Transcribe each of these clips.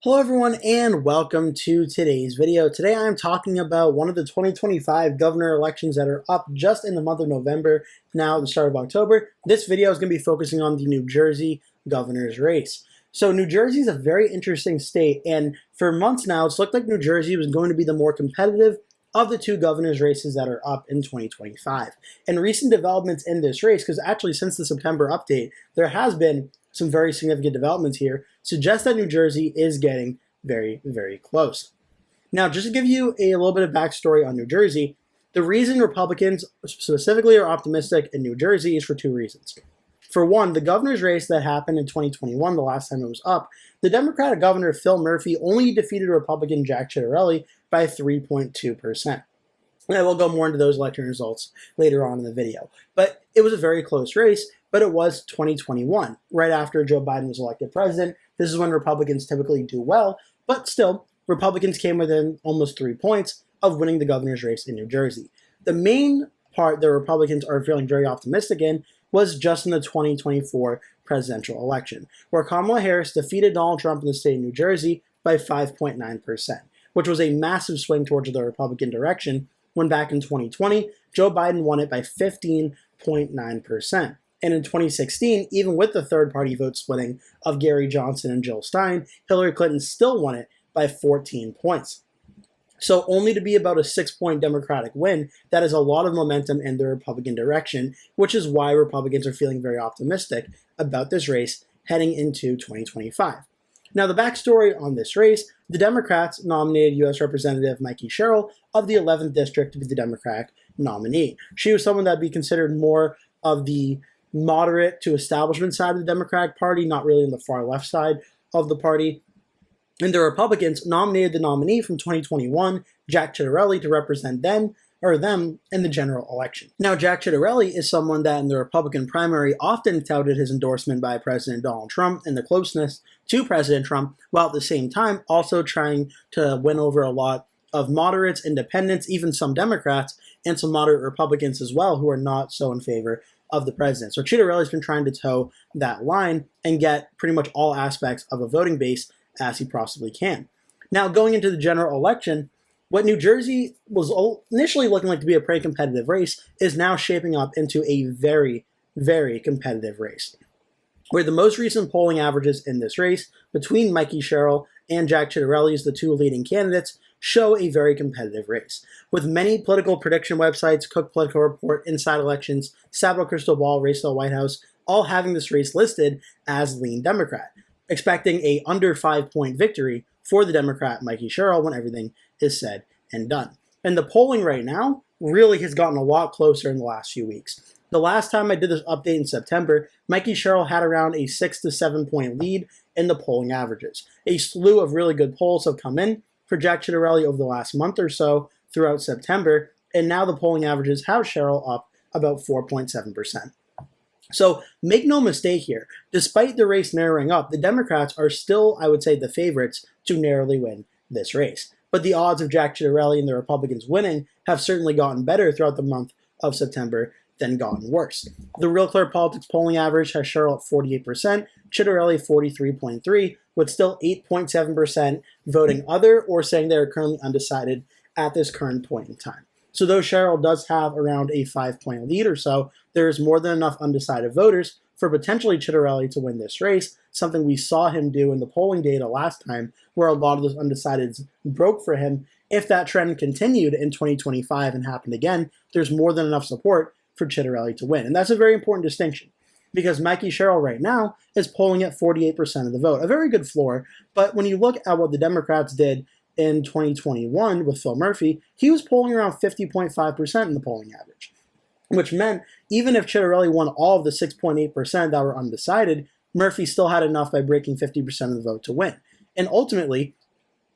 Hello everyone and welcome to today's video. Today I am talking about one of the 2025 governor elections that are up just in the month of November, now at the start of October. This video is going to be focusing on the New Jersey governor's race. So New Jersey is a very interesting state, and for months now it's looked like New Jersey was going to be the more competitive of the two governor's races that are up in 2025. And recent developments in this race, because actually since the September update, there has been some very significant developments here, suggest that New Jersey is getting very, very close. Now, just to give you a little bit of backstory on New Jersey, the reason Republicans specifically are optimistic in New Jersey is for two reasons. For one, the governor's race that happened in 2021, the last time it was up, the Democratic governor, Phil Murphy, only defeated Republican Jack Ciattarelli by 3.2%. And I will go more into those election results later on in the video. But it was a very close race, but it was 2021, right after Joe Biden was elected president. This is when Republicans typically do well, but still, Republicans came within almost 3 points of winning the governor's race in New Jersey. The main part that Republicans are feeling very optimistic in was just in the 2024 presidential election, where Kamala Harris defeated Donald Trump in the state of New Jersey by 5.9%, which was a massive swing towards the Republican direction, when back in 2020, Joe Biden won it by 15.9%. And in 2016, even with the third-party vote splitting of Gary Johnson and Jill Stein, Hillary Clinton still won it by 14 points. So only to be about a 6-point Democratic win, that is a lot of momentum in the Republican direction, which is why Republicans are feeling very optimistic about this race heading into 2025. Now, the backstory on this race, the Democrats nominated U.S. Representative Mikey Sherrill of the 11th District to be the Democratic nominee. She was someone that would be considered more of the moderate to establishment side of the Democratic Party, not really on the far left side of the party. And the Republicans nominated the nominee from 2021, Jack Ciattarelli, to represent them in the general election. Now, Jack Ciattarelli is someone that in the Republican primary often touted his endorsement by President Donald Trump and the closeness to President Trump, while at the same time also trying to win over a lot of moderates, independents, even some Democrats, and some moderate Republicans as well who are not so in favor of the president. So Ciattarelli's been trying to toe that line and get pretty much all aspects of a voting base as he possibly can. Now, going into the general election, what New Jersey was initially looking like to be a pretty competitive race is now shaping up into a very, very competitive race, where the most recent polling averages in this race between Mikey Sherrill and Jack Ciattarelli as the two leading candidates show a very competitive race, with many political prediction websites, Cook Political Report, Inside Elections, Sablo Crystal Ball, Race to the White House, all having this race listed as lean Democrat, expecting a under 5-point victory for the Democrat Mikey Sherrill when everything is said and done. And the polling right now really has gotten a lot closer in the last few weeks. The last time I did this update in September, Mikey Sherrill had around a 6 to 7 point lead in the polling averages. A slew of really good polls have come in for Jack Ciattarelli over the last month or so throughout September, and now the polling averages have Sherrill up about 4.7%. So make no mistake here, despite the race narrowing up, the Democrats are still, I would say, the favorites to narrowly win this race. But the odds of Jack Ciattarelli and the Republicans winning have certainly gotten better throughout the month of September than gotten worse. The Real Clear Politics polling average has Sherrill at 48%, Ciattarelli 43.3%, with still 8.7% voting other or saying they are currently undecided at this current point in time. So though Sherrill does have around a 5-point lead or so, there is more than enough undecided voters for potentially Ciattarelli to win this race, something we saw him do in the polling data last time, where a lot of those undecideds broke for him. If that trend continued in 2025 and happened again, there's more than enough support for Ciattarelli to win. And that's a very important distinction, because Mikey Sherrill right now is polling at 48% of the vote, a very good floor. But when you look at what the Democrats did in 2021 with Phil Murphy, he was polling around 50.5% in the polling average, which meant even if Ciattarelli won all of the 6.8% that were undecided, Murphy still had enough by breaking 50% of the vote to win. And ultimately,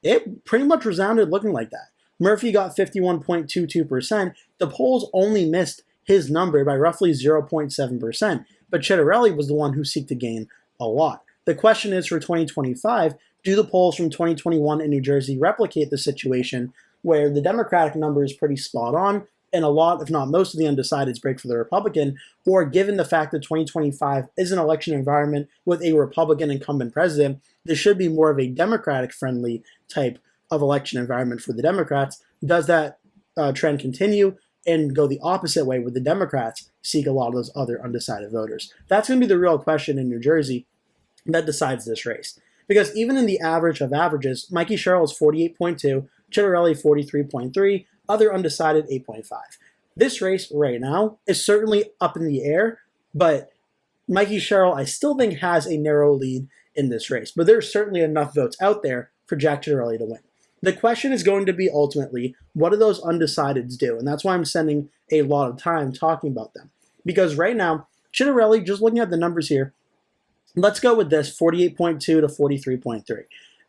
it pretty much resounded looking like that. Murphy got 51.22%. The polls only missed his number by roughly 0.7%, but Ciattarelli was the one who seeked to gain a lot. The question is, for 2025, do the polls from 2021 in New Jersey replicate the situation where the Democratic number is pretty spot on and a lot, if not most of the undecideds break for the Republican, or given the fact that 2025 is an election environment with a Republican incumbent president, this should be more of a Democratic-friendly type of election environment for the Democrats. Does that trend continue and go the opposite way, where the Democrats seek a lot of those other undecided voters? That's going to be the real question in New Jersey that decides this race. Because even in the average of averages, Mikey Sherrill is 48.2, Chitterelli 43.3, other undecided 8.5. This race right now is certainly up in the air, but Mikey Sherrill, I still think, has a narrow lead in this race. But there's certainly enough votes out there for Jack Chitterelli to win. The question is going to be ultimately, what do those undecideds do? And that's why I'm spending a lot of time talking about them. Because right now, Chitterelli, just looking at the numbers here, let's go with this, 48.2 to 43.3.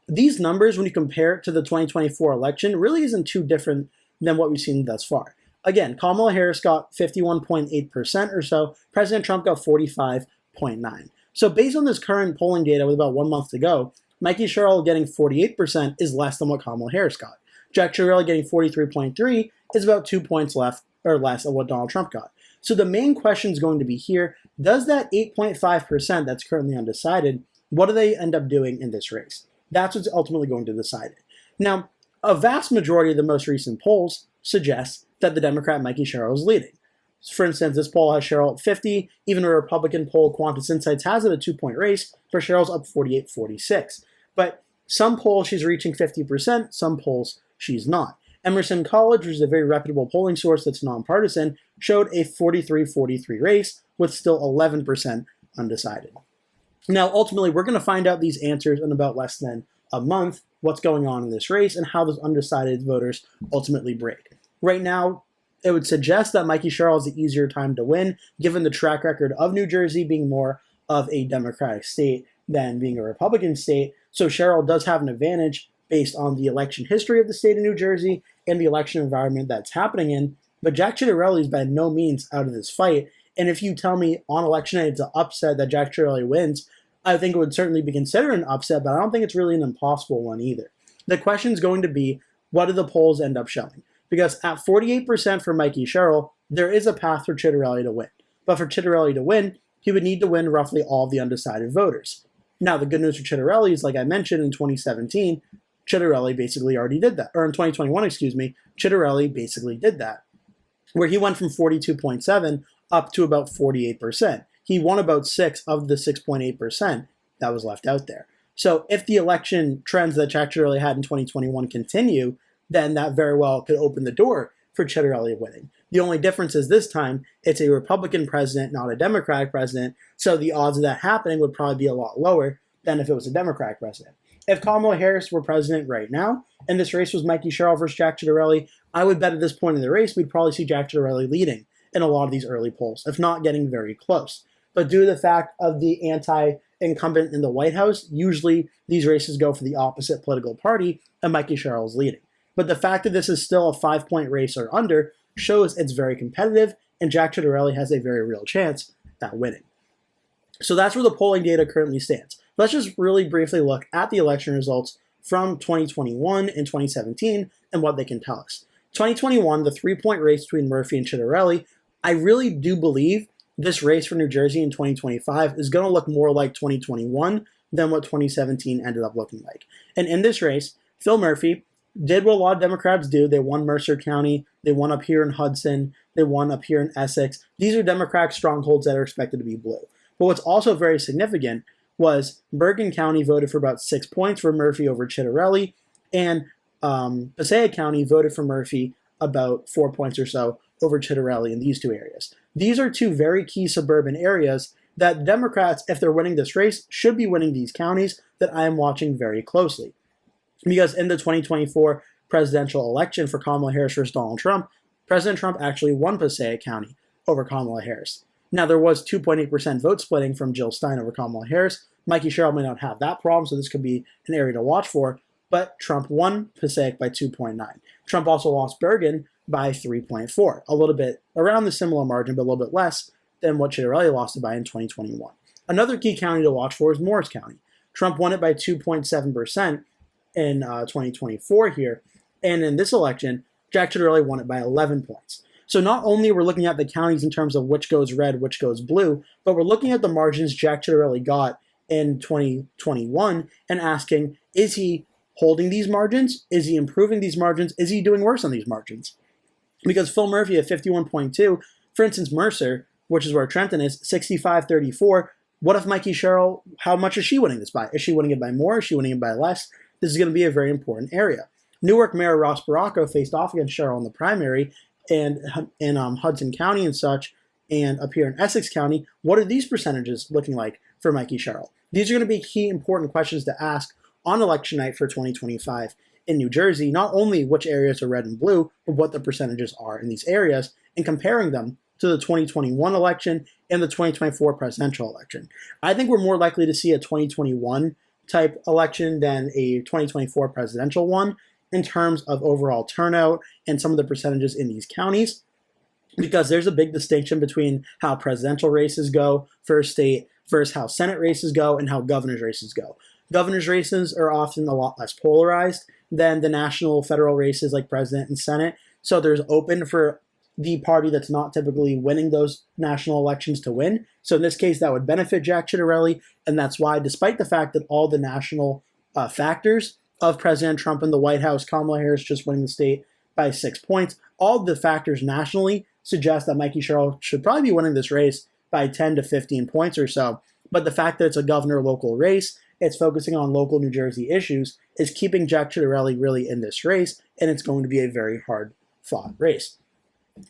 These numbers, when you compare it to the 2024 election, really isn't too different than what we've seen thus far. Again, Kamala Harris got 51.8% or so. President Trump got 45.9%. So based on this current polling data with about 1 month to go, Mikey Sherrill getting 48% is less than what Kamala Harris got. Jack Chitterelli getting 43.3% is about 2 points less of what Donald Trump got. So the main question is going to be here, does that 8.5% that's currently undecided, what do they end up doing in this race? That's what's ultimately going to decide it. Now, a vast majority of the most recent polls suggest that the Democrat Mikey Sherrill is leading. For instance, this poll has Sherrill at 50. Even a Republican poll, Qantas Insights, has it a 2-point race, but Sherrill's up 48-46. But some polls she's reaching 50%, some polls she's not. Emerson College, which is a very reputable polling source that's nonpartisan, showed a 43-43 race with still 11% undecided. Now, ultimately, we're going to find out these answers in about less than a month, what's going on in this race and how those undecided voters ultimately break. Right now, it would suggest that Mikey Sherrill is the easier time to win, given the track record of New Jersey being more of a Democratic state than being a Republican state. So Sherrill does have an advantage based on the election history of the state of New Jersey and the election environment that's happening in. But Jack Chitterelli is by no means out of this fight. And if you tell me on election night it's an upset that Jack Chitterelli wins, I think it would certainly be considered an upset, but I don't think it's really an impossible one either. The question is going to be, what do the polls end up showing? Because at 48% for Mikey Sherrill, there is a path for Chitterelli to win. But for Chitterelli to win, he would need to win roughly all of the undecided voters. Now, the good news for Chitterelli is, like I mentioned, in 2017, Chitterelli basically already did that. Or in 2021, Chitterelli basically did that, where he went from 42.7 up to about 48%. He won about 6 of the 6.8% that was left out there. So if the election trends that Jack Chitterelli had in 2021 continue, then that very well could open the door for Chitterelli winning. The only difference is this time, it's a Republican president, not a Democratic president, so the odds of that happening would probably be a lot lower than if it was a Democratic president. If Kamala Harris were president right now, and this race was Mikey Sherrill versus Jack Chitterelli, I would bet at this point in the race, we'd probably see Jack Chitterelli leading in a lot of these early polls, if not getting very close. But due to the fact of the anti-incumbent in the White House, usually these races go for the opposite political party, and Mikey Sherrill is leading. But the fact that this is still a 5-point race or under shows it's very competitive, and Jack Chitterelli has a very real chance at winning. So that's where the polling data currently stands. Let's just really briefly look at the election results from 2021 and 2017 and what they can tell us. 2021, the 3-point race between Murphy and Chitterelli, I really do believe this race for New Jersey in 2025 is going to look more like 2021 than what 2017 ended up looking like. And in this race, Phil Murphy did what a lot of Democrats do. They won Mercer County. They won up here in Hudson. They won up here in Essex. These are Democratic strongholds that are expected to be blue. But what's also very significant was Bergen County voted for about 6 points for Murphy over Chitterelli, and Passaic County voted for Murphy about 4 points or so over Chitterelli in these two areas. These are two very key suburban areas that Democrats, if they're winning this race, should be winning these counties that I am watching very closely. Because in the 2024 presidential election for Kamala Harris versus Donald Trump, President Trump actually won Passaic County over Kamala Harris. Now, there was 2.8% vote splitting from Jill Stein over Kamala Harris. Mikey Sherrill may not have that problem, so this could be an area to watch for. But Trump won Passaic by 2.9. Trump also lost Bergen by 3.4, a little bit around the similar margin, but a little bit less than what Chitterelli lost it by in 2021. Another key county to watch for is Morris County. Trump won it by 2.7% in 2024 here, and in this election, Jack Chitterelli won it by 11 points. So not only we're looking at the counties in terms of which goes red, which goes blue, but we're looking at the margins Jack Chitterelli got in 2021 and asking, is he holding these margins? Is he improving these margins? Is he doing worse on these margins? Because Phil Murphy at 51.2, for instance, Mercer, which is where Trenton is, 65.34. What if Mikey Sherrill, how much is she winning this by? Is she winning it by more? Is she winning it by less? This is going to be a very important area. Newark Mayor Ross Baracco faced off against Sherrill in the primary and in Hudson County and such, and up here in Essex County. What are these percentages looking like for Mikey Sherrill? These are going to be key important questions to ask on election night for 2025 in New Jersey, not only which areas are red and blue, but what the percentages are in these areas, and comparing them to the 2021 election and the 2024 presidential election. I think we're more likely to see a 2021 type election than a 2024 presidential one in terms of overall turnout and some of the percentages in these counties, because there's a big distinction between how presidential races go for a state versus how Senate races go and how governor's races go. Governor's races are often a lot less polarized than the national federal races like president and Senate. So there's open for the party that's not typically winning those national elections to win. So in this case, that would benefit Jack Ciattarelli. And that's why, despite the fact that all the national factors of President Trump in the White House, Kamala Harris just winning the state by 6 points, all the factors nationally suggest that Mikey Sherrill should probably be winning this race by 10 to 15 points or so. But the fact that it's a governor local race, it's focusing on local New Jersey issues, is keeping Jack Ciattarelli really in this race, and it's going to be a very hard-fought race.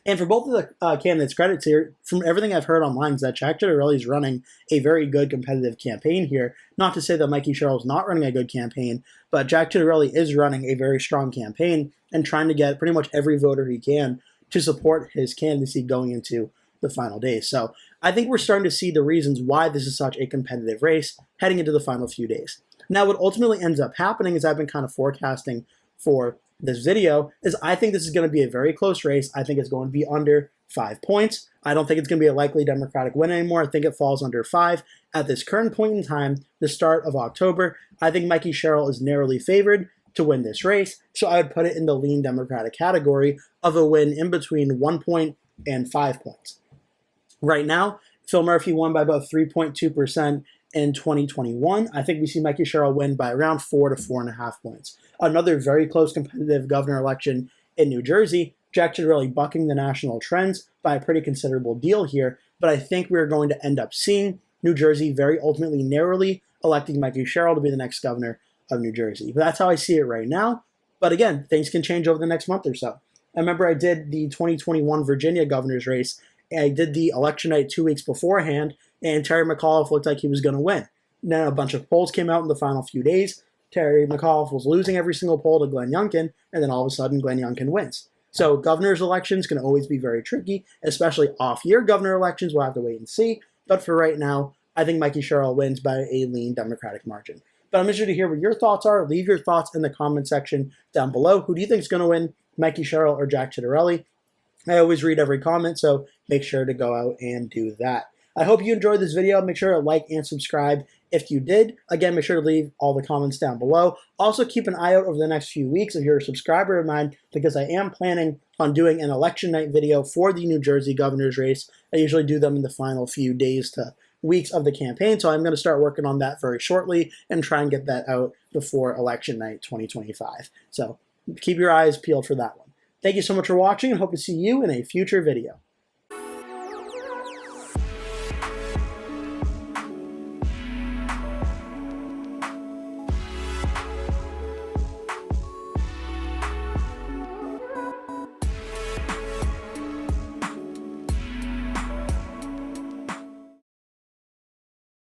And for both of the candidates' credits here, from everything I've heard online, is that Jack Ciattarelli is running a very good competitive campaign here. Not to say that Mikey Sherrill is not running a good campaign, but Jack Ciattarelli is running a very strong campaign and trying to get pretty much every voter he can to support his candidacy going into the final days. So I think we're starting to see the reasons why this is such a competitive race heading into the final few days. Now, what ultimately ends up happening, as I've been kind of forecasting for this video, is I think this is going to be a very close race. I think it's going to be under 5 points. I don't think it's going to be a likely Democratic win anymore. I think it falls under 5. At this current point in time, the start of October, I think Mikey Sherrill is narrowly favored to win this race. So I would put it in the lean Democratic category of a win in between 1 point and 5 points. Right now, Phil Murphy won by about 3.2% in 2021. I think we see Mikey Sherrill win by around 4 to 4.5 points. Another very close competitive governor election in New Jersey. Jack Ciattarelli bucking the national trends by a pretty considerable deal here, but I think we're going to end up seeing New Jersey very ultimately narrowly electing Mikey Sherrill to be the next governor of New Jersey. But that's how I see it right now. But again, things can change over the next month or so. I remember I did the 2021 Virginia governor's race. I did the election night 2 weeks beforehand, and Terry McAuliffe looked like he was going to win. Then a bunch of polls came out in the final few days. Terry McAuliffe was losing every single poll to Glenn Youngkin, and then all of a sudden Glenn Youngkin wins. So governor's elections can always be very tricky, especially off-year governor elections. We'll have to wait and see. But for right now, I think Mikey Sherrill wins by a lean Democratic margin. But I'm interested to hear what your thoughts are. Leave your thoughts in the comment section down below. Who do you think is going to win, Mikey Sherrill or Jack Ciattarelli? I always read every comment, so make sure to go out and do that. I hope you enjoyed this video. Make sure to like and subscribe if you did. Again, make sure to leave all the comments down below. Also, keep an eye out over the next few weeks if you're a subscriber of mine, because I am planning on doing an election night video for the New Jersey governor's race. I usually do them in the final few days to weeks of the campaign, so I'm going to start working on that very shortly and try and get that out before election night 2025. So keep your eyes peeled for that one. Thank you so much for watching, and hope to see you in a future video.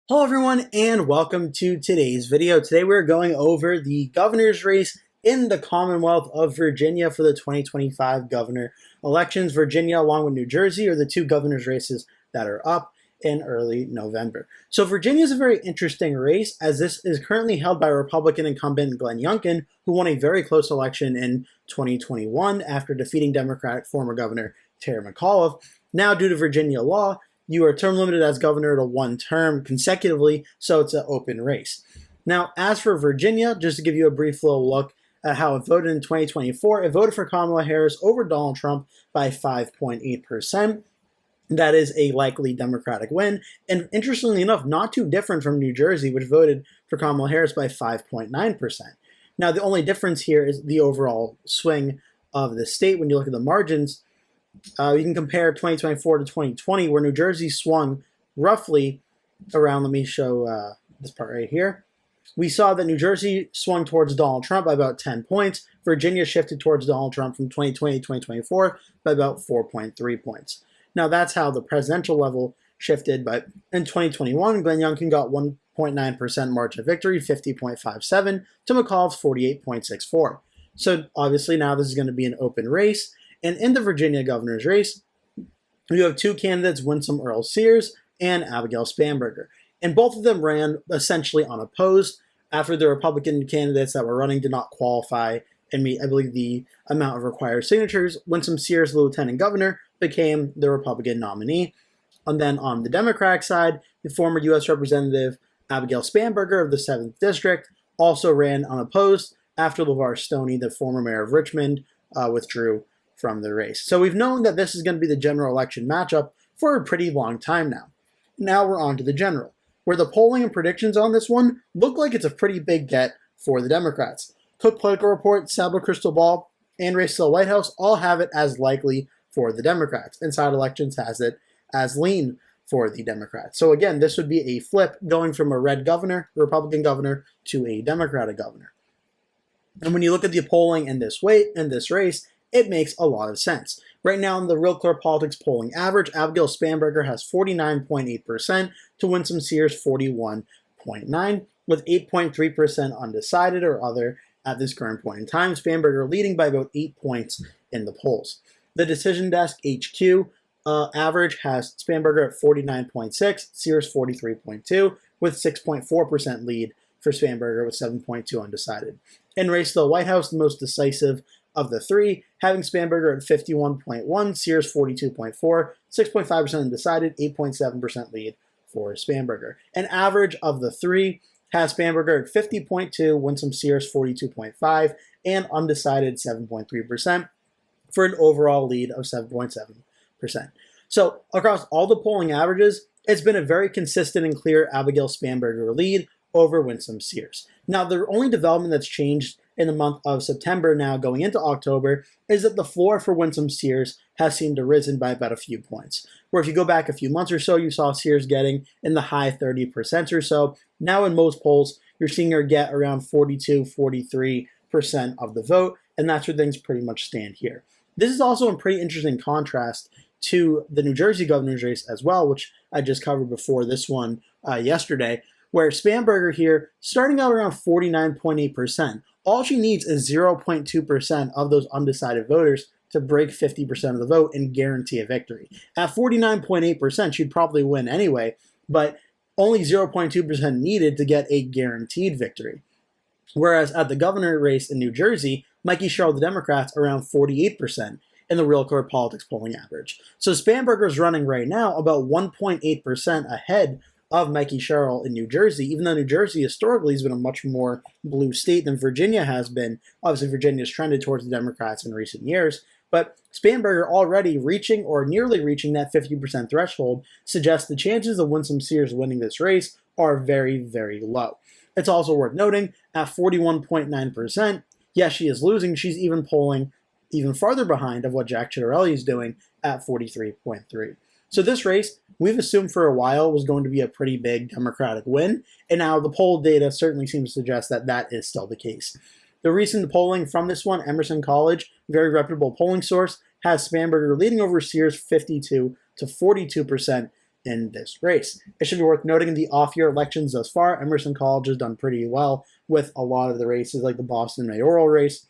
Hello everyone, and welcome to today's video. Today we're going over the governor's race in the Commonwealth of Virginia for the 2025 governor elections. Virginia, along with New Jersey, are the two governor's races that are up in early November. So Virginia is a very interesting race, as this is currently held by Republican incumbent Glenn Youngkin, who won a very close election in 2021 after defeating Democratic former Governor Terry McAuliffe. Now, due to Virginia law, you are term limited as governor to one term consecutively, so it's an open race. Now, as for Virginia, just to give you a brief little look at how it voted in 2024, it voted for Kamala Harris over Donald Trump by 5.8%. that is a likely Democratic win. And interestingly enough, not too different from New Jersey, which voted for Kamala Harris by 5.9%. Now, the only difference here is the overall swing of the state. When you look at the margins, you can compare 2024 to 2020, where New Jersey swung roughly around, let me show this part right here. We saw that New Jersey swung towards Donald Trump by about 10 points. Virginia shifted towards Donald Trump from 2020 to 2024 by about 4.3 points. Now, that's how the presidential level shifted, but in 2021, Glenn Youngkin got 1.9% margin of victory, 50.57, to McCall's 48.64. So obviously now this is going to be an open race. And in the Virginia governor's race, you have two candidates, Winsome Earl-Sears and Abigail Spanberger. And both of them ran essentially unopposed after the Republican candidates that were running did not qualify and meet, I believe, the amount of required signatures. Winsome Sears, the lieutenant governor, became the Republican nominee. And then on the Democratic side, the former U.S. Representative Abigail Spanberger of the 7th District also ran unopposed after LeVar Stoney, the former mayor of Richmond, withdrew from the race. So we've known that this is going to be the general election matchup for a pretty long time now. Now we're on to the general, where the polling and predictions on this one look like it's a pretty big get for the Democrats. Cook Political Report, Sablo Crystal Ball, and Race to the White House all have it as likely for the Democrats. Inside Elections has it as lean for the Democrats. So again, this would be a flip going from a red governor, Republican governor, to a Democratic governor. And when you look at the polling in this race, it makes a lot of sense. Right now in the Real Clear Politics polling average, Abigail Spanberger has 49.8% to Winsome Sears 41.9%, with 8.3% undecided or other at this current point in time. Spanberger leading by about 8 points in the polls. The Decision Desk HQ average has Spanberger at 49.6, Sears 43.2, with 6.4% lead for Spanberger with 7.2 undecided. In Race to the White House, the most decisive of the three, having Spanberger at 51.1, Sears 42.4, 6.5% undecided, 8.7% lead for Spanberger. An average of the three has Spanberger at 50.2, Winsome Sears 42.5, and undecided 7.3%, for an overall lead of 7.7%. So across all the polling averages, it's been a very consistent and clear Abigail Spanberger lead over Winsome Sears. Now, the only development that's changed in the month of September now going into October is that the floor for Winsome Sears has seemed to risen by about a few points. Where if you go back a few months or so, you saw Sears getting in the high 30% or so. Now in most polls, you're seeing her get around 42, 43% of the vote, and that's where things pretty much stand here. This is also a pretty interesting contrast to the New Jersey governor's race as well, which I just covered before this one yesterday, where Spanberger here, starting out around 49.8%, all she needs is 0.2% of those undecided voters to break 50% of the vote and guarantee a victory. At 49.8%, she'd probably win anyway, but only 0.2% needed to get a guaranteed victory. Whereas at the governor race in New Jersey, Mikey Sherrill, the Democrats, around 48% in the Real Clear Politics polling average. So Spanberger's running right now about 1.8% ahead of Mikey Sherrill in New Jersey, even though New Jersey historically has been a much more blue state than Virginia has been. Obviously, Virginia's trended towards the Democrats in recent years, but Spanberger already reaching or nearly reaching that 50% threshold suggests the chances of Winsome Sears winning this race are very, very low. It's also worth noting, at 41.9%, yes, she is losing. She's even polling even farther behind of what Jack Ciattarelli is doing at 43.3%. So this race, we've assumed for a while, was going to be a pretty big Democratic win, and now the poll data certainly seems to suggest that that is still the case. The recent polling from this one, Emerson College, very reputable polling source, has Spanberger leading over Sears 52 to 42% in this race. It should be worth noting in the off-year elections thus far, Emerson College has done pretty well with a lot of the races, like the Boston mayoral race.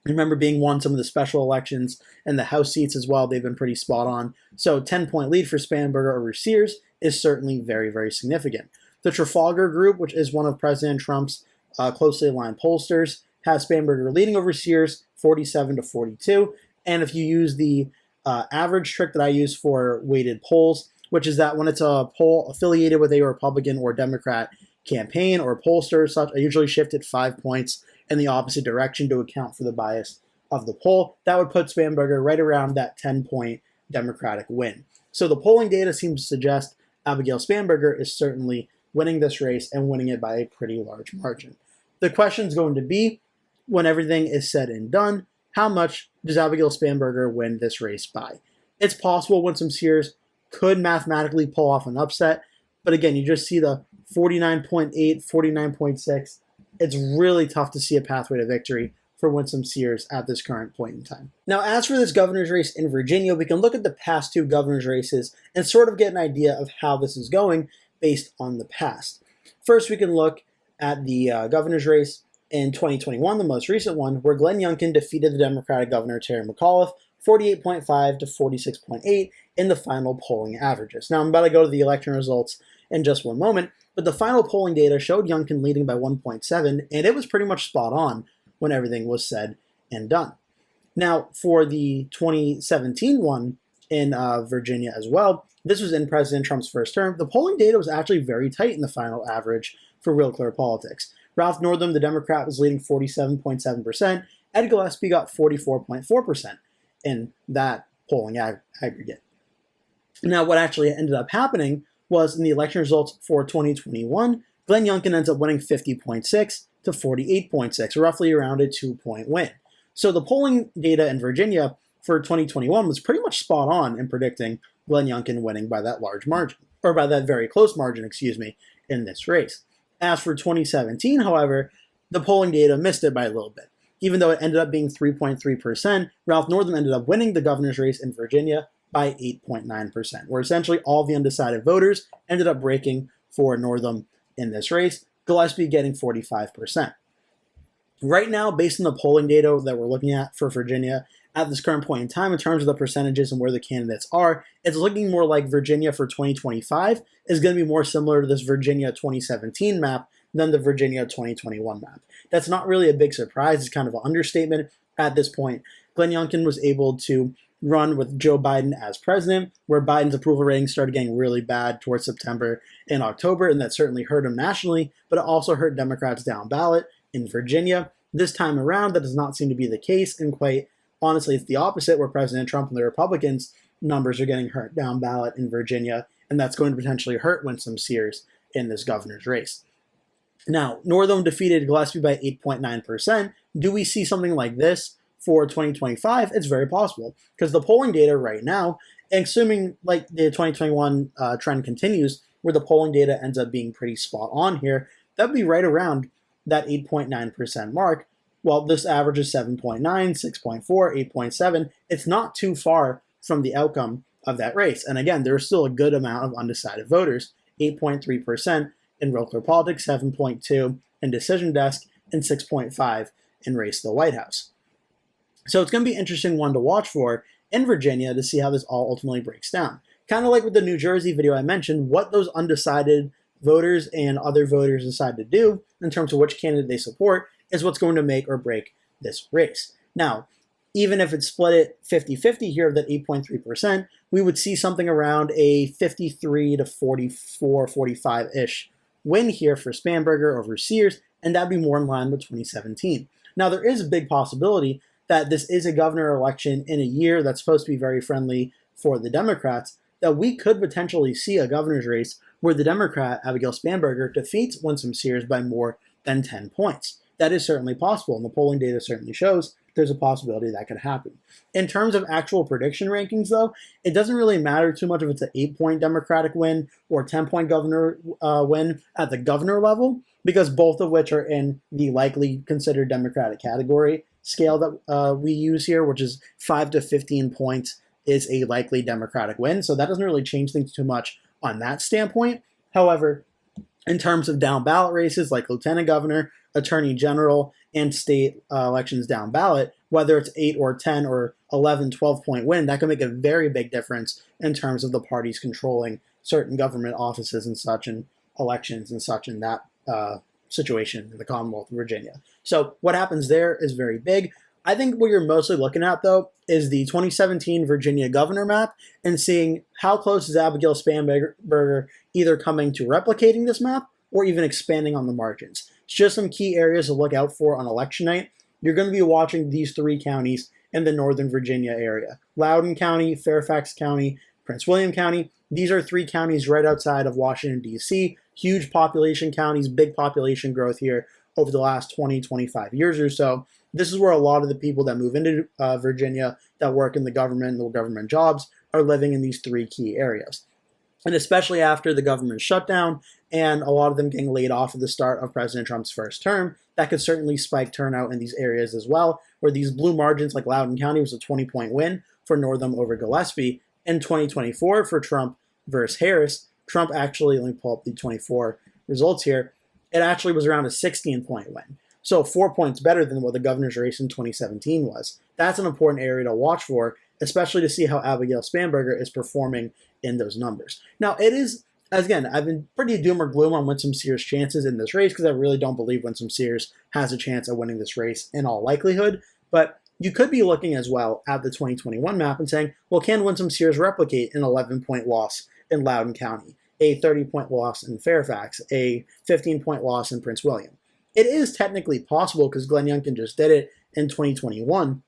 I remember being won some of the special elections and the House seats as well. They've been pretty spot on. So 10-point lead for Spanberger over Sears is certainly very, very significant. The Trafalgar Group, which is one of President Trump's closely aligned pollsters, has Spanberger leading over Sears 47 to 42. And if you use the average trick that I use for weighted polls, which is that when it's a poll affiliated with a Republican or Democrat campaign or pollster or such, I usually shift it 5 points in the opposite direction to account for the bias of the poll. That would put Spanberger right around that 10-point Democratic win. So the polling data seems to suggest Abigail Spanberger is certainly winning this race and winning it by a pretty large margin. The question is going to be, when everything is said and done, how much does Abigail Spanberger win this race by? It's possible Winsome Sears could mathematically pull off an upset, but again, you just see the 49.8, 49.6. It's really tough to see a pathway to victory for Winsome Sears at this current point in time. Now, as for this governor's race in Virginia, we can look at the past two governor's races and sort of get an idea of how this is going based on the past. First, we can look at the governor's race in 2021, the most recent one, where Glenn Youngkin defeated the Democratic governor Terry McAuliffe 48.5 to 46.8 in the final polling averages. Now, I'm about to go to the election results in just one moment, but the final polling data showed Youngkin leading by 1.7, and it was pretty much spot on when everything was said and done. Now, for the 2017 one in Virginia as well, this was in President Trump's first term, the polling data was actually very tight in the final average for Real Clear Politics. Ralph Northam, the Democrat, was leading 47.7%. Ed Gillespie got 44.4% in that polling aggregate. Now, what actually ended up happening was in the election results for 2021, Glenn Youngkin ends up winning 50.6 to 48.6, roughly around a 2-point win. So the polling data in Virginia for 2021 was pretty much spot on in predicting Glenn Youngkin winning by that large margin, or by that very close margin, in this race. As for 2017, however, the polling data missed it by a little bit. Even though it ended up being 3.3%, Ralph Northam ended up winning the governor's race in Virginia by 8.9%, where essentially all the undecided voters ended up breaking for Northam in this race, Gillespie getting 45%. Right now, based on the polling data that we're looking at for Virginia at this current point in time, in terms of the percentages and where the candidates are, it's looking more like Virginia for 2025 is going to be more similar to this Virginia 2017 map than the Virginia 2021 map. That's not really a big surprise. It's kind of an understatement at this point. Glenn Youngkin was able to run with Joe Biden as president, where Biden's approval ratings started getting really bad towards September and October, and that certainly hurt him nationally, but it also hurt Democrats down ballot in Virginia. This time around, that does not seem to be the case, and quite honestly, it's the opposite, where President Trump and the Republicans' numbers are getting hurt down ballot in Virginia, and that's going to potentially hurt Winsome Sears in this governor's race. Now, Northam defeated Gillespie by 8.9%. Do we see something like this for 2025? It's very possible, because the polling data right now, assuming like the 2021 trend continues, where the polling data ends up being pretty spot on here, that would be right around that 8.9% mark. Well, this average is 7.9, 6.4, 8.7. It's not too far from the outcome of that race. And again, there's still a good amount of undecided voters, 8.3% in Real Clear Politics, 7.2 in Decision Desk, and 6.5 in Race to the White House. So it's going to be an interesting one to watch for in Virginia to see how this all ultimately breaks down. Kind of like with the New Jersey video I mentioned, what those undecided voters and other voters decide to do in terms of which candidate they support is what's going to make or break this race. Now, even if it's split it 50-50 here of that 8.3%, we would see something around a 53 to 44, 45-ish win here for Spanberger over Sears, and that'd be more in line with 2017. Now, there is a big possibility that this is a governor election in a year that's supposed to be very friendly for the Democrats, that we could potentially see a governor's race where the Democrat, Abigail Spanberger, defeats Winsome Sears by more than 10 points. That is certainly possible, and the polling data certainly shows there's a possibility that could happen. In terms of actual prediction rankings, though, it doesn't really matter too much if it's an 8-point Democratic win or 10-point governor win at the governor level, because both of which are in the likely considered Democratic category scale that we use here, which is 5 to 15 points is a likely Democratic win. So that doesn't really change things too much on that standpoint. However, in terms of down ballot races like lieutenant governor, attorney general, and state elections down ballot, whether it's 8 or 10 or 11, 12-point win, that can make a very big difference in terms of the parties controlling certain government offices and such, and elections and such in that situation in the Commonwealth of Virginia. So what happens there is very big. I think what you're mostly looking at, though, is the 2017 Virginia governor map and seeing how close is Abigail Spanberger either coming to replicating this map or even expanding on the margins. It's just some key areas to look out for on election night. You're going to be watching these 3 counties in the Northern Virginia area: Loudoun County, Fairfax County, Prince William County. These are 3 counties right outside of Washington, D.C., huge population counties, big population growth here over the last 20, 25 years or so. This is where a lot of the people that move into Virginia that work in the government jobs are living in these 3 key areas. And especially after the government shutdown and a lot of them getting laid off at the start of President Trump's first term, that could certainly spike turnout in these areas as well, where these blue margins like Loudoun County was a 20-point win for Northam over Gillespie. In 2024 for Trump versus Harris, Trump actually, let me pull up the 24 results here, it actually was around a 16-point win. So 4 points better than what the governor's race in 2017 was. That's an important area to watch for, especially to see how Abigail Spanberger is performing in those numbers. Now, it is, as again, I've been pretty doom or gloom on Winsome Sears' chances in this race because I really don't believe Winsome Sears has a chance of winning this race in all likelihood. But you could be looking as well at the 2021 map and saying, well, can Winsome Sears replicate an 11-point loss in Loudoun County, a 30-point loss in Fairfax, a 15-point loss in Prince William? It is technically possible because Glenn Youngkin just did it in 2021.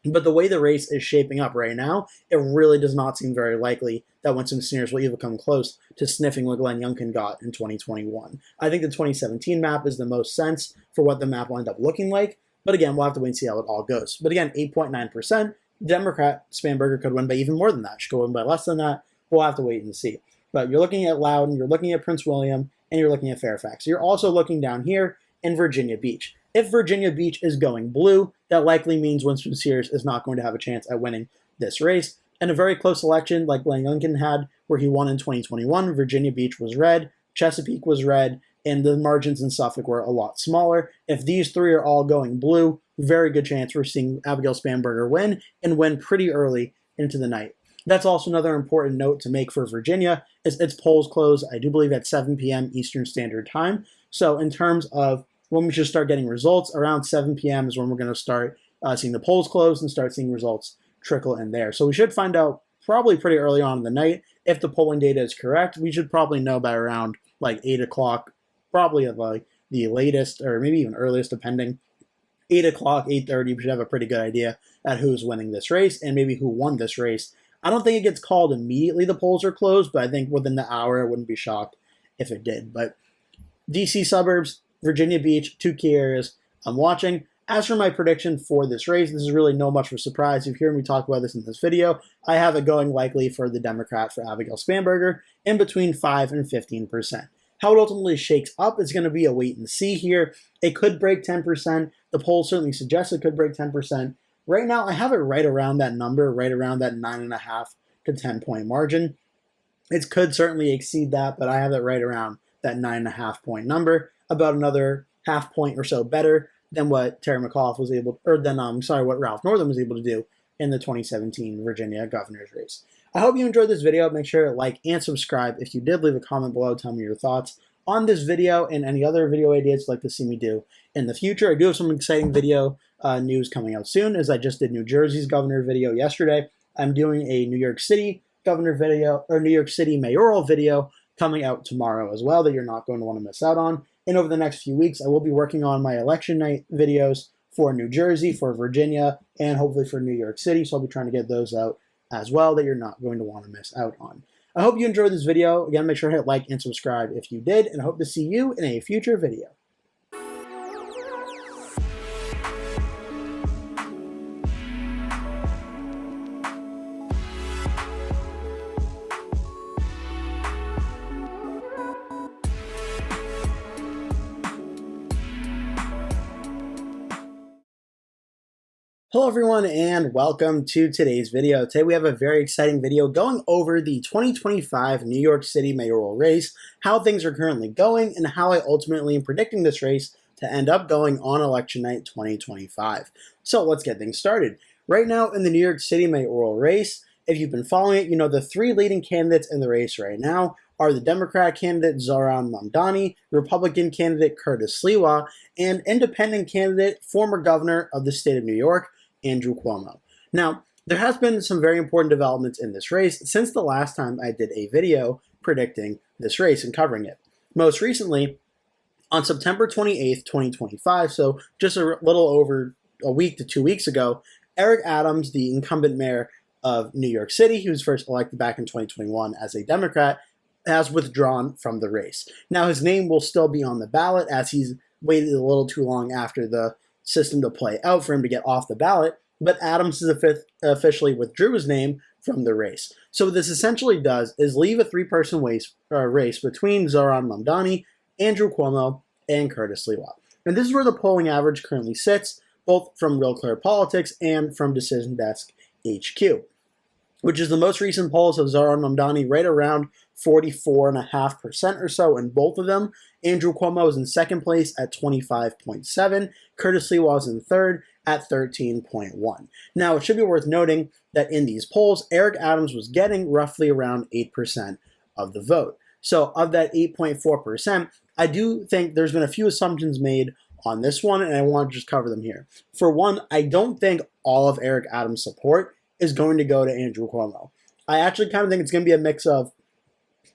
But the way the race is shaping up right now, it really does not seem very likely that Winsome Sears will even come close to sniffing what Glenn Youngkin got in 2021. I think the 2017 map is the most sense for what the map will end up looking like. But again, we'll have to wait and see how it all goes. But again, 8.9%, Democrat Spanberger could win by even more than that. She could win by less than that. We'll have to wait and see. But you're looking at Loudoun, you're looking at Prince William, and you're looking at Fairfax. You're also looking down here in Virginia Beach. If Virginia Beach is going blue, that likely means Winsome Sears is not going to have a chance at winning this race. And a very close election like Glenn Youngkin had, where he won in 2021, Virginia Beach was red, Chesapeake was red, and the margins in Suffolk were a lot smaller. If these 3 are all going blue, very good chance we're seeing Abigail Spanberger win, and win pretty early into the night. That's also another important note to make for Virginia, is its polls close, I do believe, at 7 p.m. Eastern Standard Time. So in terms of when we should start getting results, around 7 p.m. is when we're going to start seeing the polls close and start seeing results trickle in there. So we should find out probably pretty early on in the night if the polling data is correct. We should probably know by around like 8 o'clock, probably at like the latest or maybe even earliest, depending. 8 o'clock, 8:30, we should have a pretty good idea at who's winning this race and maybe who won this race. I don't think it gets called immediately the polls are closed, but I think within the hour, I wouldn't be shocked if it did. But DC suburbs, Virginia Beach, 2 key areas I'm watching. As for my prediction for this race, this is really no much of a surprise. You've heard me talk about this in this video. I have it going likely for the Democrat, for Abigail Spanberger, in between 5 and 15%. How it ultimately shakes up is going to be a wait and see here. It could break 10%. The polls certainly suggest it could break 10%. Right now, I have it right around that number, right around that 9.5 to 10-point margin. It could certainly exceed that, but I have it right around that 9.5-point number, about another half point or so better than what Terry McAuliffe was able, or than what Ralph Northam was able to do in the 2017 Virginia governor's race. I hope you enjoyed this video. Make sure to like and subscribe. If you did, leave a comment below. Tell me your thoughts on this video and any other video ideas you'd like to see me do in the future. I do have some exciting video news coming out soon, as I just did New Jersey's governor video yesterday. I'm doing a New York City governor video, or New York City mayoral video, coming out tomorrow as well, that you're not going to want to miss out on. And over the next few weeks, I will be working on my election night videos for New Jersey, for Virginia, and hopefully for New York City. So I'll be trying to get those out as well, that you're not going to want to miss out on. I hope you enjoyed this video. Again, make sure to hit like and subscribe if you did, and I hope to see you in a future video. Hello everyone and welcome to today's video. Today we have a very exciting video going over the 2025 New York City mayoral race, how things are currently going, and how I ultimately am predicting this race to end up going on election night 2025. So let's get things started. Right now in the New York City mayoral race, if you've been following it, you know the 3 leading candidates in the race right now are the Democrat candidate Zohran Mamdani, Republican candidate Curtis Sliwa, and independent candidate, former governor of the state of New York, Andrew Cuomo. Now, there has been some very important developments in this race since the last time I did a video predicting this race and covering it. Most recently, on September 28th, 2025, so just a little over a week to 2 weeks ago, Eric Adams, the incumbent mayor of New York City, he was first elected back in 2021 as a Democrat, has withdrawn from the race. Now, his name will still be on the ballot as he's waited a little too long after the system to play out for him to get off the ballot, but Adams has officially withdrew his name from the race. So what this essentially does is leave a three-person race between Zohran Mamdani, Andrew Cuomo, and Curtis Sliwa. And this is where the polling average currently sits, both from Real Clear Politics and from Decision Desk HQ, which is the most recent polls of Zohran Mamdani right around 44.5% or so in both of them. Andrew Cuomo is in second place at 25.7. Curtis Sliwa is in third at 13.1. Now, it should be worth noting that in these polls, Eric Adams was getting roughly around 8% of the vote. So of that 8.4%, I do think there's been a few assumptions made on this one, and I want to just cover them here. For one, I don't think all of Eric Adams' support is going to go to Andrew Cuomo. I actually kind of think it's going to be a mix of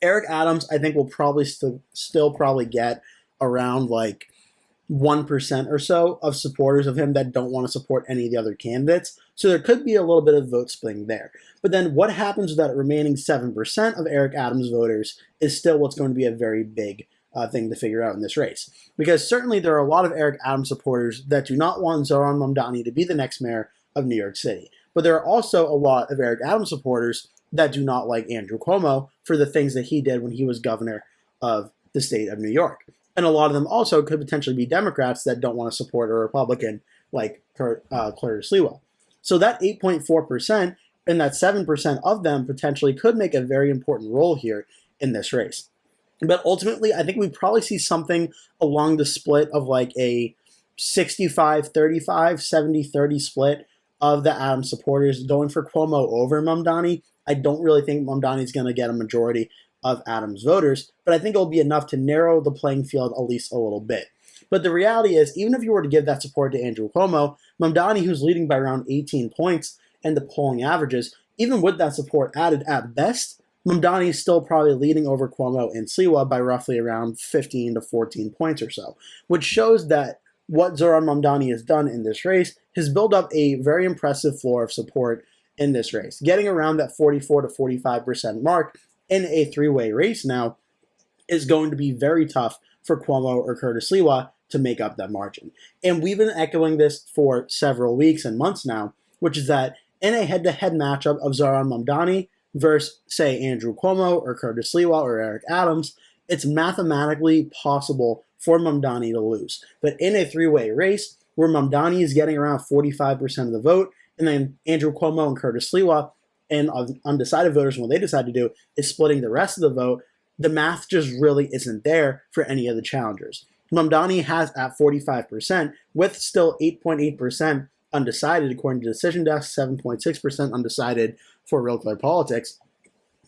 Eric Adams, I think will probably still probably get around like 1% or so of supporters of him that don't want to support any of the other candidates. So there could be a little bit of vote splitting there. But then what happens with that remaining 7% of Eric Adams voters is still what's going to be a very big thing to figure out in this race. Because certainly there are a lot of Eric Adams supporters that do not want Zohran Mamdani to be the next mayor of New York City. But there are also a lot of Eric Adams supporters that do not like Andrew Cuomo for the things that he did when he was governor of the state of New York. And a lot of them also could potentially be Democrats that don't want to support a Republican like Curtis Sliwa. So that 8.4% and that 7% of them potentially could make a very important role here in this race. But ultimately, I think we probably see something along the split of like a 65-35, 70-30 split of the Adams supporters going for Cuomo over Mamdani. I don't really think Mamdani is going to get a majority of Adams voters, but I think it'll be enough to narrow the playing field at least a little bit. But the reality is, even if you were to give that support to Andrew Cuomo, Mamdani, who's leading by around 18 points and the polling averages, even with that support added at best, Mamdani is still probably leading over Cuomo and Sliwa by roughly around 15 to 14 points or so, which shows that what Zohran Mamdani has done in this race has built up a very impressive floor of support in this race, getting around that 44 to 45% mark in a three-way race now is going to be very tough for Cuomo or Curtis Sliwa to make up that margin. And we've been echoing this for several weeks and months now, which is that in a head-to-head matchup of Zohran Mamdani versus, say, Andrew Cuomo or Curtis Sliwa or Eric Adams, it's mathematically possible for Mamdani to lose. But in a three-way race where Mamdani is getting around 45% of the vote, and then Andrew Cuomo and Curtis Sliwa and undecided voters, what they decide to do is splitting the rest of the vote, the math just really isn't there for any of the challengers. Mamdani has at 45%, with still 8.8% undecided, according to Decision Desk, 7.6% undecided for Real Clear Politics.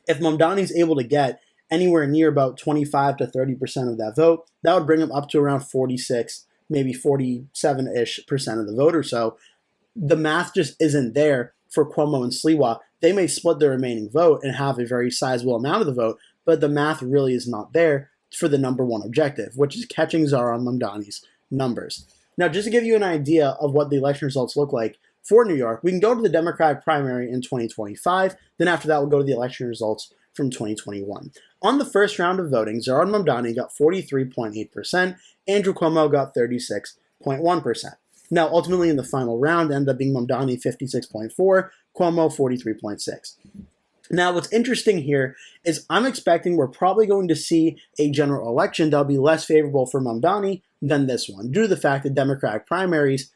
If Mamdani's able to get anywhere near about 25 to 30% of that vote, that would bring him up to around 46, maybe 47-ish percent of the vote or so. The math just isn't there for Cuomo and Sliwa. They may split the remaining vote and have a very sizable amount of the vote, but the math really is not there for the number one objective, which is catching Zohran Mamdani's numbers. Now, just to give you an idea of what the election results look like for New York, we can go to the Democratic primary in 2025. Then after that, we'll go to the election results from 2021. On the first round of voting, Zohran Mamdani got 43.8%, Andrew Cuomo got 36.1%. Now, ultimately, in the final round, ended up being Mamdani 56.4, Cuomo 43.6. Now, what's interesting here is I'm expecting we're probably going to see a general election that'll be less favorable for Mamdani than this one, due to the fact that Democratic primaries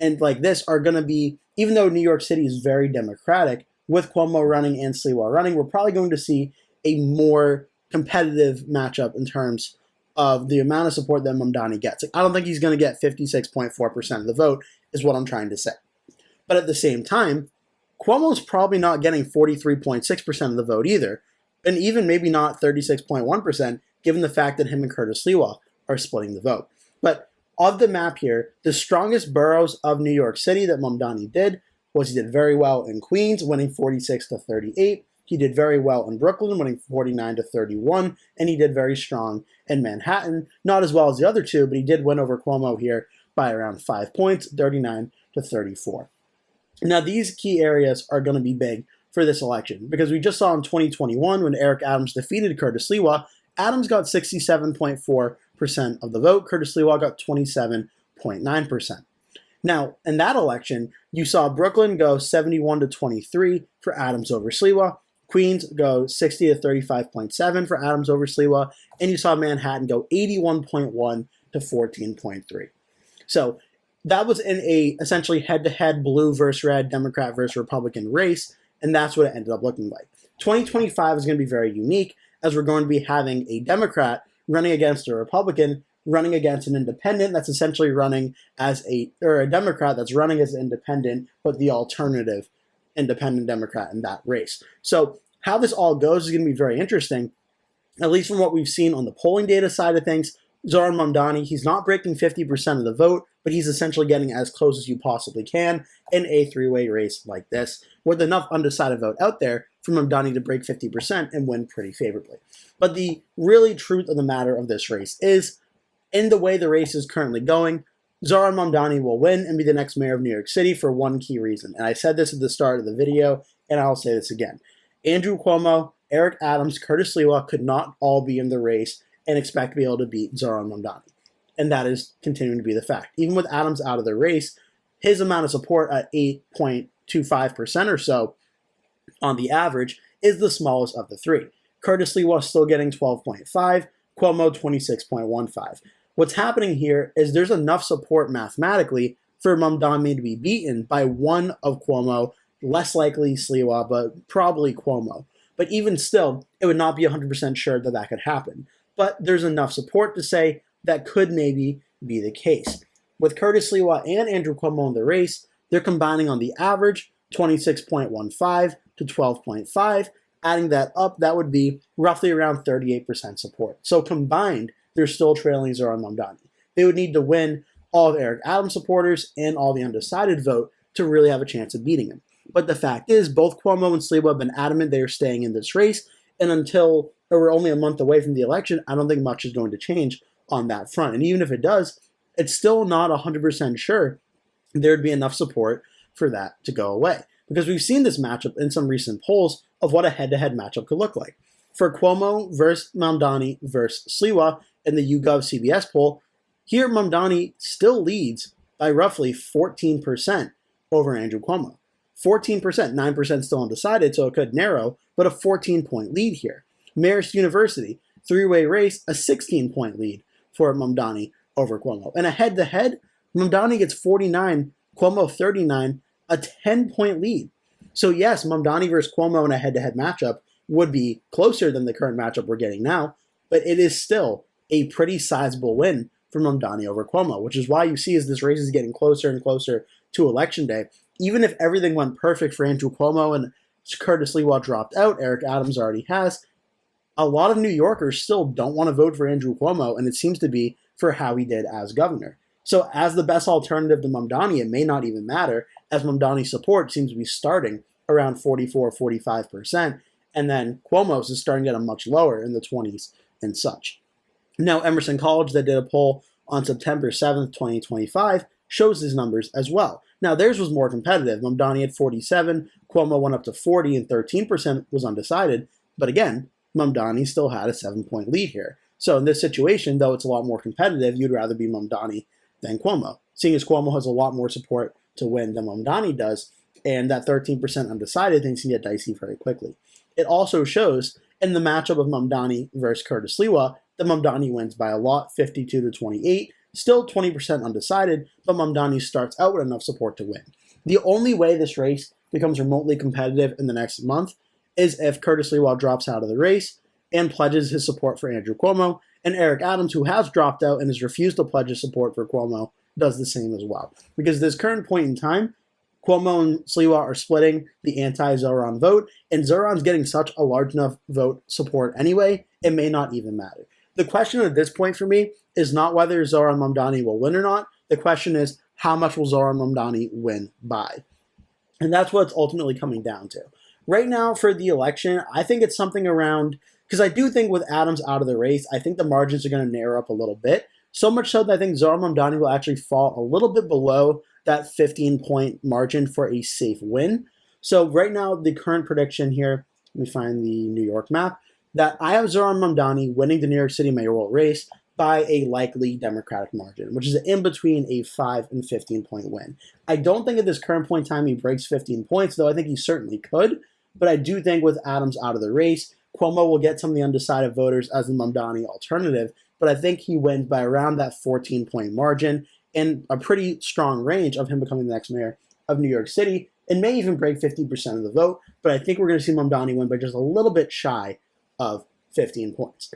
and like this are going to be, even though New York City is very Democratic, with Cuomo running and Sliwa running, we're probably going to see a more competitive matchup in terms of the amount of support that Mamdani gets. Like, I don't think he's going to get 56.4% of the vote, is what I'm trying to say. But at the same time, Cuomo's probably not getting 43.6% of the vote either, and even maybe not 36.1%, given the fact that him and Curtis Sliwa are splitting the vote. But of the map here, the strongest boroughs of New York City that Mamdani did was he did very well in Queens, winning 46 to 38. He did very well in Brooklyn, winning 49 to 31, and he did very strong in Manhattan. Not as well as the other two, but he did win over Cuomo here by around 5 points, 39 to 34. Now, these key areas are going to be big for this election, because we just saw in 2021 when Eric Adams defeated Curtis Lewa, Adams got 67.4% of the vote, Curtis Lewa got 27.9%. Now, in that election, you saw Brooklyn go 71-23 for Adams over Sliwa, Queens go 60 to 35.7 for Adams over Sliwa, and you saw Manhattan go 81.1 to 14.3. So that was in a essentially head-to-head blue versus red, Democrat versus Republican race, and that's what it ended up looking like. 2025 is going to be very unique, as we're going to be having a Democrat running against a Republican, running against an independent that's essentially running as a Democrat that's running as an independent, but the alternative independent Democrat in that race. So how this all goes is going to be very interesting, at least from what we've seen on the polling data side of things. Zohran Mamdani, he's not breaking 50% of the vote, but he's essentially getting as close as you possibly can in a three-way race like this, with enough undecided vote out there for Mamdani to break 50% and win pretty favorably. But the really truth of the matter of this race is, in the way the race is currently going, Zohran Mamdani will win and be the next mayor of New York City for one key reason. And I said this at the start of the video, and I'll say this again. Andrew Cuomo, Eric Adams, Curtis Sliwa could not all be in the race and expect to be able to beat Zohran Mamdani. And that is continuing to be the fact. Even with Adams out of the race, his amount of support at 8.25% or so on the average is the smallest of the three. Curtis Sliwa still getting 12.5, Cuomo 26.15. What's happening here is there's enough support mathematically for Mamdani to be beaten by one of Cuomo, less likely Sliwa, but probably Cuomo. But even still, it would not be 100% sure that that could happen. But there's enough support to say that could maybe be the case. With Curtis Sliwa and Andrew Cuomo in the race, they're combining on the average 26.15 to 12.5. Adding that up, that would be roughly around 38% support. So combined, they're still trailing Zohran Mamdani. They would need to win all of Eric Adams supporters and all the undecided vote to really have a chance of beating him. But the fact is, both Cuomo and Sliwa have been adamant they are staying in this race, and until we're only a month away from the election, I don't think much is going to change on that front. And even if it does, it's still not 100% sure there'd be enough support for that to go away. Because we've seen this matchup in some recent polls of what a head-to-head matchup could look like. For Cuomo versus Mamdani versus Sliwa in the YouGov CBS poll, here Mamdani still leads by roughly 14% over Andrew Cuomo. 14%, 9% still undecided, so it could narrow, but a 14-point lead here. Marist University, three-way race, a 16-point lead for Mamdani over Cuomo. And a head-to-head, Mamdani gets 49, Cuomo 39, a 10-point lead. So yes, Mamdani versus Cuomo in a head-to-head matchup would be closer than the current matchup we're getting now, but it is still a pretty sizable win for Mamdani over Cuomo, which is why you see as this race is getting closer and closer to Election Day, even if everything went perfect for Andrew Cuomo and Curtis Sliwa dropped out, Eric Adams already has, a lot of New Yorkers still don't want to vote for Andrew Cuomo, and it seems to be for how he did as governor. So as the best alternative to Mamdani, it may not even matter, as Mamdani's support seems to be starting around 44-45%, and then Cuomo's is starting at a much lower in the 20s and such. Now, Emerson College, that did a poll on September 7th, 2025, shows these numbers as well. Now, theirs was more competitive. Mamdani had 47, Cuomo went up to 40, and 13% was undecided. But again, Mamdani still had a 7-point lead here. So in this situation, though it's a lot more competitive, you'd rather be Mamdani than Cuomo, seeing as Cuomo has a lot more support to win than Mamdani does, and that 13% undecided things can get dicey very quickly. It also shows in the matchup of Mamdani versus Curtis Sliwa that Mamdani wins by a lot, 52-28, still 20% undecided, but Mamdani starts out with enough support to win. The only way this race becomes remotely competitive in the next month is if Curtis Sliwa drops out of the race and pledges his support for Andrew Cuomo, and Eric Adams, who has dropped out and has refused to pledge his support for Cuomo, does the same as well. Because at this current point in time, Cuomo and Sliwa are splitting the anti-Zohran vote, and Zohran's getting such a large enough vote support anyway, it may not even matter. The question at this point for me is not whether Zohran Mamdani will win or not. The question is, how much will Zohran Mamdani win by? And that's what it's ultimately coming down to. Right now for the election, I think it's something around, because I do think with Adams out of the race, I think the margins are going to narrow up a little bit. So much so that I think Zohran Mamdani will actually fall a little bit below that 15-point margin for a safe win. So right now, the current prediction here, let me find the New York map, that I have Zohran Mamdani winning the New York City mayoral race by a likely Democratic margin, which is in between a 5 and 15-point win. I don't think at this current point in time he breaks 15 points, though I think he certainly could. But I do think with Adams out of the race, Cuomo will get some of the undecided voters as the Mamdani alternative. But I think he wins by around that 14-point margin in a pretty strong range of him becoming the next mayor of New York City, and may even break 50% of the vote. But I think we're going to see Mamdani win by just a little bit shy of 15 points.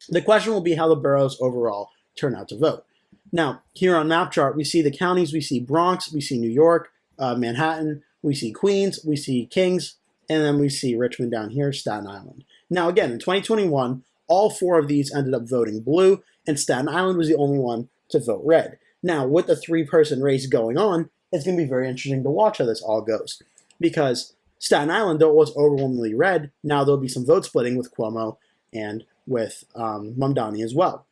The question will be how the boroughs overall turn out to vote. Now, here on map chart, we see the counties. We see Bronx, we see New York, Manhattan, we see Queens, we see Kings, and then we see Richmond down here, Staten Island. Now, again, in 2021, all 4 of these ended up voting blue, and Staten Island was the only one to vote red. Now, with the 3-person race going on, it's going to be very interesting to watch how this all goes. Because Staten Island, though it was overwhelmingly red, now there'll be some vote splitting with Cuomo and with Mamdani as well.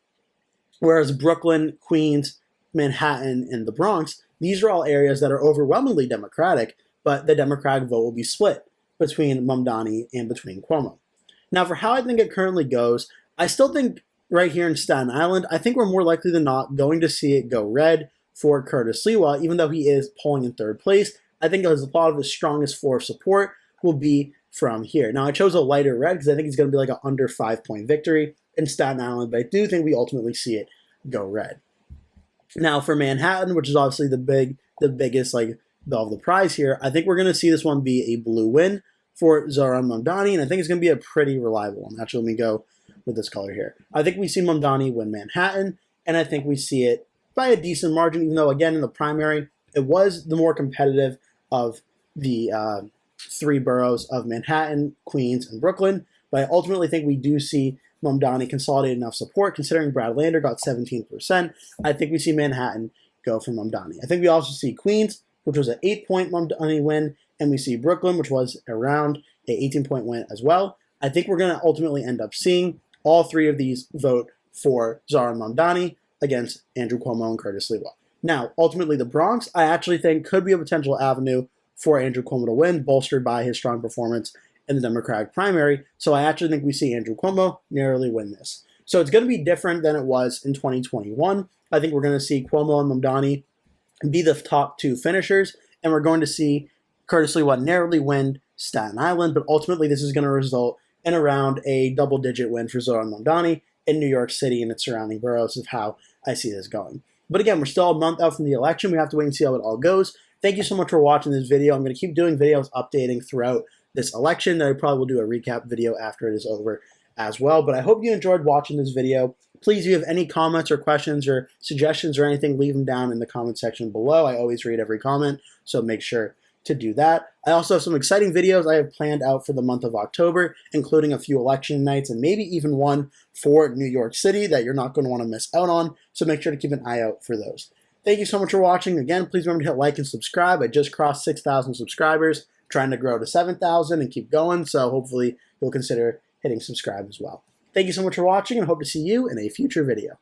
Whereas Brooklyn, Queens, Manhattan, and the Bronx, these are all areas that are overwhelmingly Democratic, but the Democratic vote will be split between Mamdani and between Cuomo. Now, for how I think it currently goes, I still think right here in Staten Island, I think we're more likely than not going to see it go red for Curtis Lewa, even though he is polling in 3rd place. I think a lot of his strongest floor of support will be from here. Now, I chose a lighter red because I think it's going to be like an under 5-point victory in Staten Island, but I do think we ultimately see it go red. Now, for Manhattan, which is obviously the biggest like of the prize here, I think we're going to see this one be a blue win for Zohran Mamdani, and I think it's going to be a pretty reliable one. Actually, let me go with this color here. I think we see Mamdani win Manhattan, and I think we see it by a decent margin, even though, again, in the primary, it was the more competitive of the 3 boroughs of Manhattan, Queens, and Brooklyn. But I ultimately think we do see Mamdani consolidate enough support, considering Brad Lander got 17%. I think we see Manhattan go for Mamdani. I think we also see Queens, which was an 8-point Mamdani win, and we see Brooklyn, which was around an 18-point win as well. I think we're going to ultimately end up seeing all 3 of these vote for Zohran Mamdani against Andrew Cuomo and Curtis Lewa. Now, ultimately, the Bronx, I actually think could be a potential avenue for Andrew Cuomo to win, bolstered by his strong performance in the Democratic primary. So I actually think we see Andrew Cuomo narrowly win this. So it's going to be different than it was in 2021. I think we're going to see Cuomo and Mamdani be the top 2 finishers, and we're going to see Curtis Lewa narrowly win Staten Island, but ultimately this is going to result in around a double-digit win for Zohran Mamdani in New York City and its surrounding boroughs of how I see this going. But again, we're still a month out from the election. We have to wait and see how it all goes. Thank you so much for watching this video. I'm going to keep doing videos updating throughout this election. I probably will do a recap video after it is over as well. But I hope you enjoyed watching this video. Please, if you have any comments or questions or suggestions or anything, leave them down in the comment section below. I always read every comment, so make sure to do that. I also have some exciting videos I have planned out for the month of October, including a few election nights and maybe even one for New York City that you're not going to want to miss out on, so make sure to keep an eye out for those. Thank you so much for watching. Again, please remember to hit like and subscribe. I just crossed 6,000 subscribers, trying to grow to 7,000 and keep going, so hopefully you'll consider hitting subscribe as well. Thank you so much for watching, and hope to see you in a future video.